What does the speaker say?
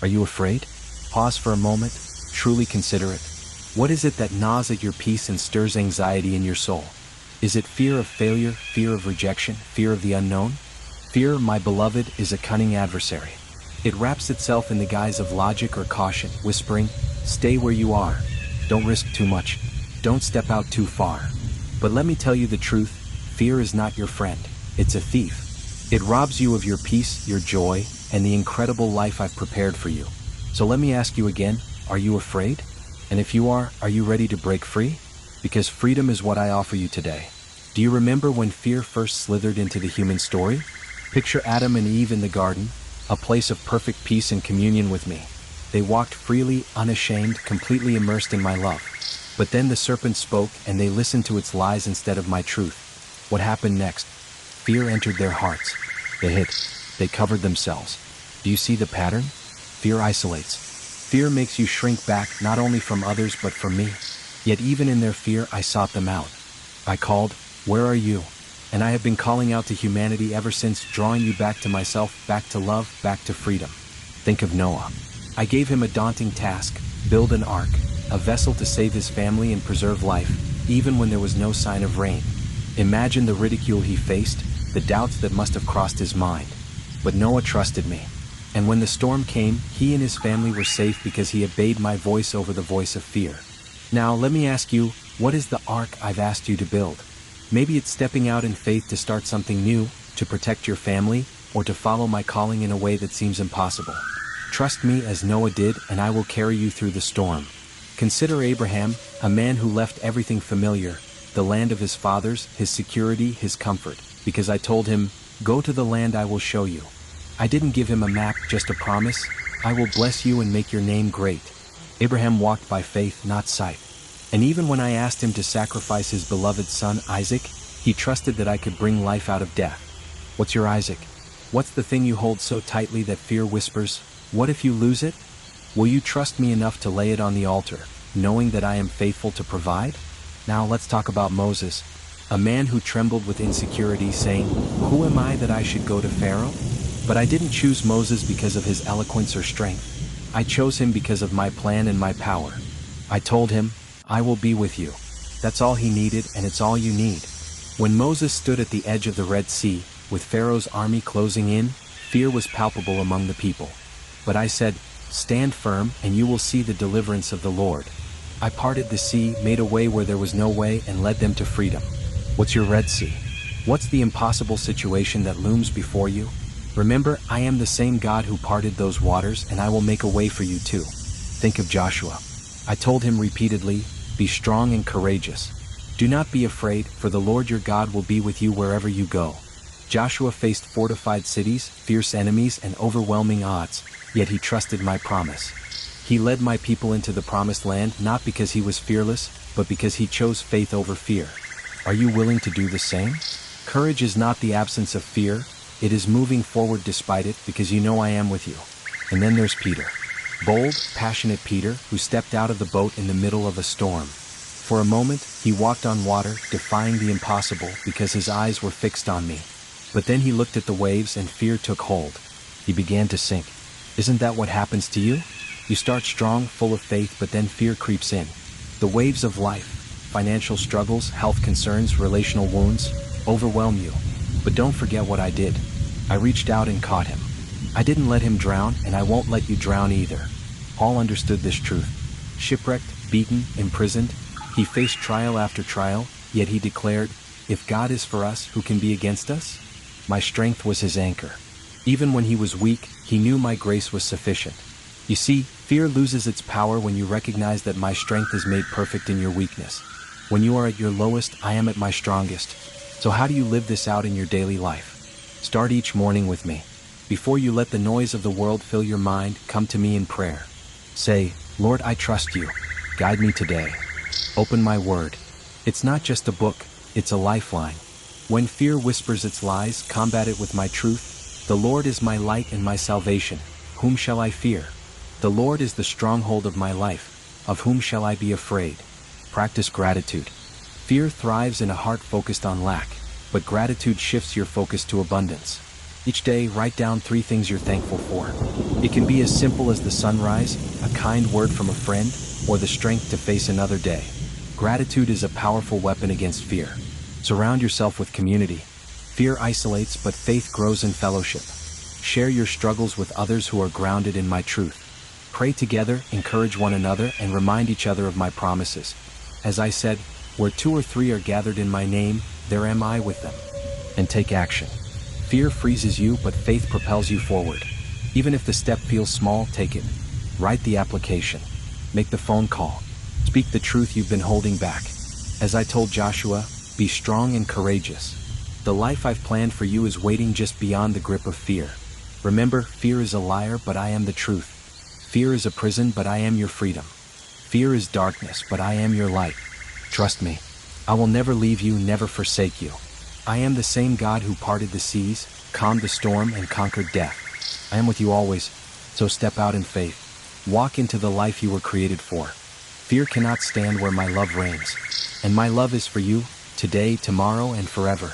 Are you afraid? Pause for a moment, truly consider it. What is it that gnaws at your peace and stirs anxiety in your soul? Is it fear of failure, fear of rejection, fear of the unknown? Fear, my beloved, is a cunning adversary. It wraps itself in the guise of logic or caution, whispering, "Stay where you are. Don't risk too much. Don't step out too far." But let me tell you the truth, fear is not your friend. It's a thief. It robs you of your peace, your joy, and the incredible life I've prepared for you. So let me ask you again, are you afraid? And if you are you ready to break free? Because freedom is what I offer you today. Do you remember when fear first slithered into the human story? Picture Adam and Eve in the garden, a place of perfect peace and communion with me. They walked freely, unashamed, completely immersed in my love. But then the serpent spoke and they listened to its lies instead of my truth. What happened next? Fear entered their hearts. They hid. They covered themselves. Do you see the pattern? Fear isolates. Fear makes you shrink back not only from others but from me. Yet even in their fear I sought them out. I called, "Where are you?" And I have been calling out to humanity ever since, drawing you back to myself, back to love, back to freedom. Think of Noah. I gave him a daunting task, build an ark, a vessel to save his family and preserve life, even when there was no sign of rain. Imagine the ridicule he faced, the doubts that must have crossed his mind. But Noah trusted me. And when the storm came, he and his family were safe because he obeyed my voice over the voice of fear. Now let me ask you, what is the ark I've asked you to build? Maybe it's stepping out in faith to start something new, to protect your family, or to follow my calling in a way that seems impossible. Trust me as Noah did, and I will carry you through the storm. Consider Abraham, a man who left everything familiar, the land of his fathers, his security, his comfort, because I told him, "Go to the land I will show you." I didn't give him a map, just a promise. "I will bless you and make your name great." Abraham walked by faith, not sight. And even when I asked him to sacrifice his beloved son, Isaac, he trusted that I could bring life out of death. What's your Isaac? What's the thing you hold so tightly that fear whispers, "What if you lose it?" Will you trust me enough to lay it on the altar, knowing that I am faithful to provide? Now let's talk about Moses, a man who trembled with insecurity, saying, "Who am I that I should go to Pharaoh?" But I didn't choose Moses because of his eloquence or strength. I chose him because of my plan and my power. I told him, "I will be with you." That's all he needed, and it's all you need. When Moses stood at the edge of the Red Sea, with Pharaoh's army closing in, fear was palpable among the people. But I said, "Stand firm, and you will see the deliverance of the Lord." I parted the sea, made a way where there was no way, and led them to freedom. What's your Red Sea? What's the impossible situation that looms before you? Remember, I am the same God who parted those waters, and I will make a way for you too. Think of Joshua. I told him repeatedly, "Be strong and courageous. Do not be afraid, for the Lord your God will be with you wherever you go." Joshua faced fortified cities, fierce enemies, and overwhelming odds, yet he trusted my promise. He led my people into the promised land not because he was fearless, but because he chose faith over fear. Are you willing to do the same? Courage is not the absence of fear, it is moving forward despite it, because you know I am with you. And then there's Peter. Bold, passionate Peter, who stepped out of the boat in the middle of a storm. For a moment, he walked on water, defying the impossible because his eyes were fixed on me. But then he looked at the waves and fear took hold. He began to sink. Isn't that what happens to you? You start strong, full of faith, but then fear creeps in. The waves of life, financial struggles, health concerns, relational wounds, overwhelm you. But don't forget what I did. I reached out and caught him. I didn't let him drown, and I won't let you drown either. Paul understood this truth. Shipwrecked, beaten, imprisoned, he faced trial after trial, yet he declared, "If God is for us, who can be against us?" My strength was his anchor. Even when he was weak, he knew my grace was sufficient. You see, fear loses its power when you recognize that my strength is made perfect in your weakness. When you are at your lowest, I am at my strongest. So how do you live this out in your daily life? Start each morning with me. Before you let the noise of the world fill your mind, come to me in prayer. Say, "Lord, I trust you. Guide me today. Open my word." It's not just a book, it's a lifeline. When fear whispers its lies, combat it with my truth. The Lord is my light and my salvation. Whom shall I fear? The Lord is the stronghold of my life. Of whom shall I be afraid? Practice gratitude. Fear thrives in a heart focused on lack, but gratitude shifts your focus to abundance. Each day, write down 3 things you're thankful for. It can be as simple as the sunrise, a kind word from a friend, or the strength to face another day. Gratitude is a powerful weapon against fear. Surround yourself with community. Fear isolates, but faith grows in fellowship. Share your struggles with others who are grounded in my truth. Pray together, encourage one another, and remind each other of my promises. As I said, where 2 or 3 are gathered in my name, there am I with them. And take action. Fear freezes you, but faith propels you forward. Even if the step feels small, take it. Write the application. Make the phone call. Speak the truth you've been holding back. As I told Joshua, be strong and courageous. The life I've planned for you is waiting just beyond the grip of fear. Remember, fear is a liar, but I am the truth. Fear is a prison, but I am your freedom. Fear is darkness, but I am your light. Trust me. I will never leave you, never forsake you. I am the same God who parted the seas, calmed the storm, and conquered death. I am with you always, so step out in faith. Walk into the life you were created for. Fear cannot stand where my love reigns. And my love is for you, today, tomorrow, and forever.